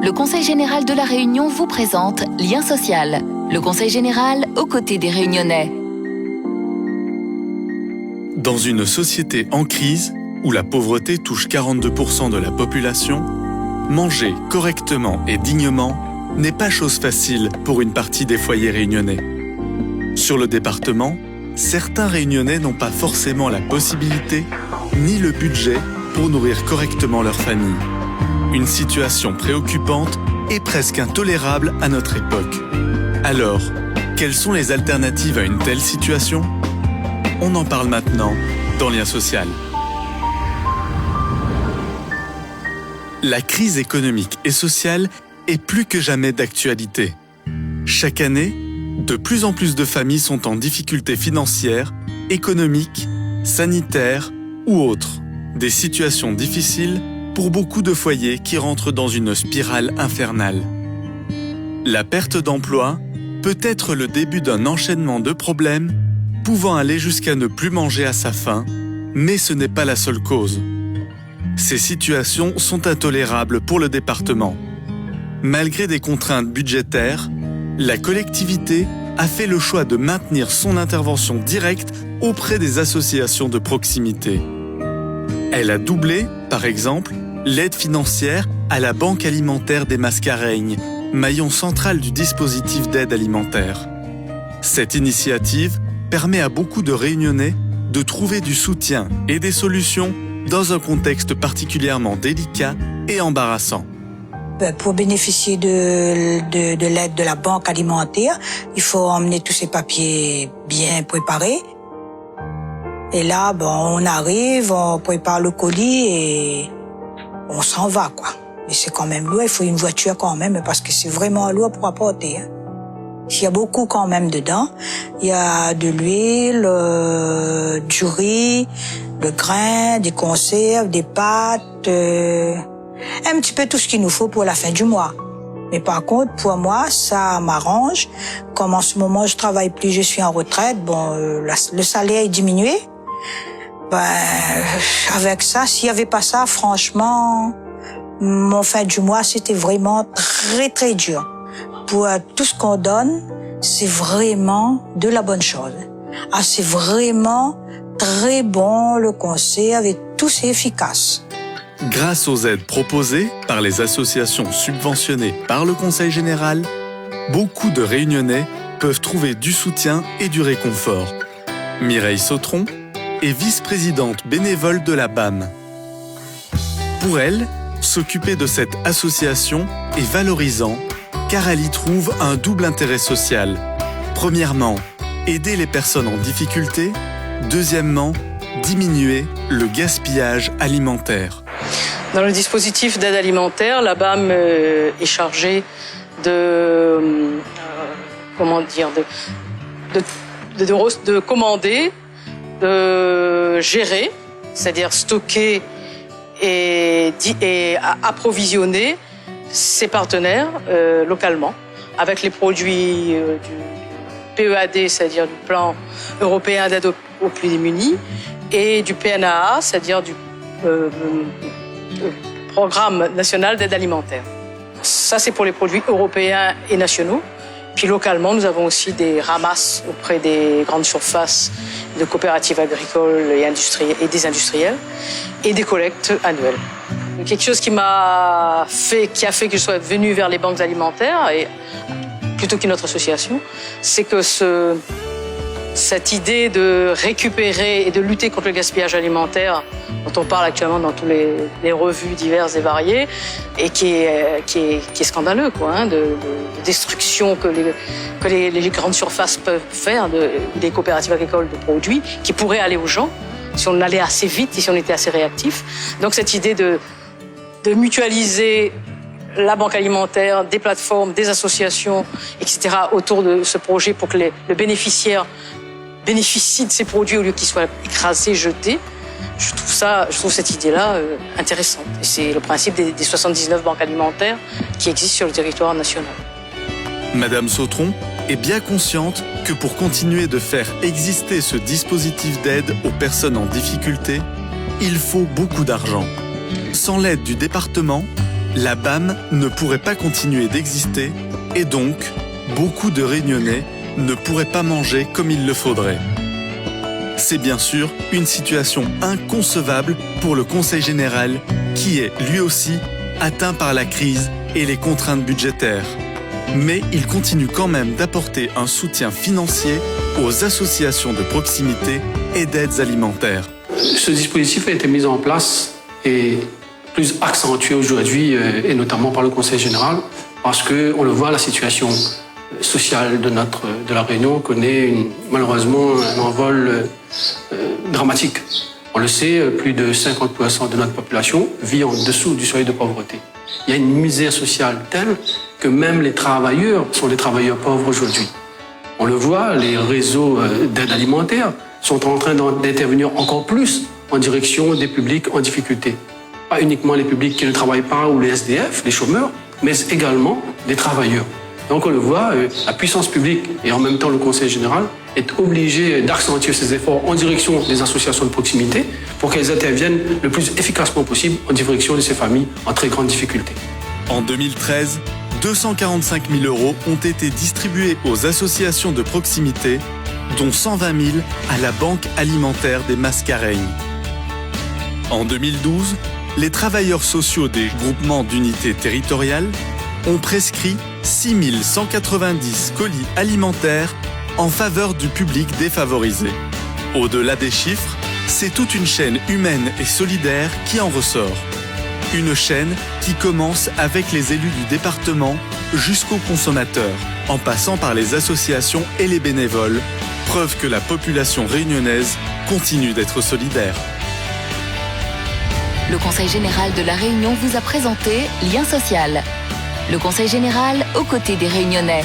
le Conseil général de la Réunion vous présente Lien social, le Conseil général aux côtés des Réunionnais. Dans une société en crise, où la pauvreté touche 42% de la population, manger correctement et dignement n'est pas chose facile pour une partie des foyers réunionnais. Sur le département, certains Réunionnais n'ont pas forcément la possibilité ni le budget pour nourrir correctement leur famille. Une situation préoccupante et presque intolérable à notre époque. Alors, quelles sont les alternatives à une telle situation ? On en parle maintenant dans Lien social. La crise économique et sociale est plus que jamais d'actualité. Chaque année, de plus en plus de familles sont en difficulté financière, économique, sanitaire ou autre. Des situations difficiles pour beaucoup de foyers qui rentrent dans une spirale infernale. La perte d'emploi peut être le début d'un enchaînement de problèmes pouvant aller jusqu'à ne plus manger à sa faim, mais ce n'est pas la seule cause. Ces situations sont intolérables pour le département. Malgré des contraintes budgétaires, la collectivité a fait le choix de maintenir son intervention directe auprès des associations de proximité. Elle a doublé, par exemple, l'aide financière à la Banque alimentaire des Mascareignes, maillon central du dispositif d'aide alimentaire. Cette initiative permet à beaucoup de Réunionnais de trouver du soutien et des solutions dans un contexte particulièrement délicat et embarrassant. Pour bénéficier de l'aide de la Banque alimentaire, il faut emmener tous ces papiers bien préparés. Et là, on arrive, on prépare le colis et on s'en va, quoi. Mais c'est quand même lourd, il faut une voiture quand même, parce que c'est vraiment lourd pour apporter. Il y a beaucoup quand même dedans. Il y a de l'huile, du riz, le grain, des conserves, des pâtes, un petit peu tout ce qu'il nous faut pour la fin du mois. Mais par contre, pour moi, ça m'arrange. Comme en ce moment, je travaille plus, je suis en retraite, le salaire est diminué. Avec ça, s'il y avait pas ça, franchement, mon fin du mois, c'était vraiment très, très dur. Pour tout ce qu'on donne, c'est vraiment de la bonne chose. C'est vraiment très bon, le conserve et tout, c'est efficace. Grâce aux aides proposées par les associations subventionnées par le Conseil général, beaucoup de Réunionnais peuvent trouver du soutien et du réconfort. Mireille Sautron est vice-présidente bénévole de la BAM. Pour elle, s'occuper de cette association est valorisant car elle y trouve un double intérêt social. Premièrement, aider les personnes en difficulté. Deuxièmement, diminuer le gaspillage alimentaire. Dans le dispositif d'aide alimentaire, la BAM est chargée de commander, de gérer, c'est-à-dire stocker et approvisionner ses partenaires localement avec les produits du PEAD, c'est-à-dire du plan européen d'aide aux plus démunis, et du PNAA, c'est-à-dire du programme national d'aide alimentaire. Ça, c'est pour les produits européens et nationaux. Puis localement, nous avons aussi des ramasses auprès des grandes surfaces, de coopératives agricoles et des industriels, et des collectes annuelles. Quelque chose qui a fait que je sois venue vers les banques alimentaires, et plutôt qu'une autre association, c'est que cette idée de récupérer et de lutter contre le gaspillage alimentaire, dont on parle actuellement dans toutes les revues diverses et variées, et qui est scandaleux, quoi, de destruction que les grandes surfaces peuvent faire des coopératives agricoles de produits qui pourraient aller aux gens si on allait assez vite et si on était assez réactif. Donc cette idée de mutualiser la banque alimentaire, des plateformes, des associations, etc. autour de ce projet pour que le bénéficiaire bénéficie de ces produits au lieu qu'ils soient écrasés, jetés. Je trouve cette idée-là intéressante. Et c'est le principe des 79 banques alimentaires qui existent sur le territoire national. Madame Sautron est bien consciente que pour continuer de faire exister ce dispositif d'aide aux personnes en difficulté, il faut beaucoup d'argent. Sans l'aide du département, la BAM ne pourrait pas continuer d'exister et donc, beaucoup de Réunionnais ne pourraient pas manger comme il le faudrait. C'est bien sûr une situation inconcevable pour le Conseil général qui est, lui aussi, atteint par la crise et les contraintes budgétaires. Mais il continue quand même d'apporter un soutien financier aux associations de proximité et d'aides alimentaires. Ce dispositif a été mis en place et plus accentué aujourd'hui, et notamment par le Conseil général, parce qu'on le voit, la situation sociale de la Réunion connaît malheureusement un envol dramatique. On le sait, plus de 50% de notre population vit en dessous du seuil de pauvreté. Il y a une misère sociale telle que même les travailleurs sont des travailleurs pauvres aujourd'hui. On le voit, les réseaux d'aide alimentaire sont en train d'intervenir encore plus en direction des publics en difficulté. Pas uniquement les publics qui ne travaillent pas ou les SDF, les chômeurs, mais également des travailleurs. Donc on le voit, la puissance publique et en même temps le Conseil général est obligé d'accentuer ses efforts en direction des associations de proximité pour qu'elles interviennent le plus efficacement possible en direction de ces familles en très grande difficulté. En 2013, 245 000 € ont été distribués aux associations de proximité, dont 120 000 à la Banque alimentaire des Mascareignes. En 2012, les travailleurs sociaux des groupements d'unités territoriales ont prescrit 6 190 colis alimentaires en faveur du public défavorisé. Au-delà des chiffres, c'est toute une chaîne humaine et solidaire qui en ressort. Une chaîne qui commence avec les élus du département jusqu'aux consommateurs, en passant par les associations et les bénévoles, preuve que la population réunionnaise continue d'être solidaire. Le Conseil général de la Réunion vous a présenté Lien social. Le Conseil général aux côtés des Réunionnais.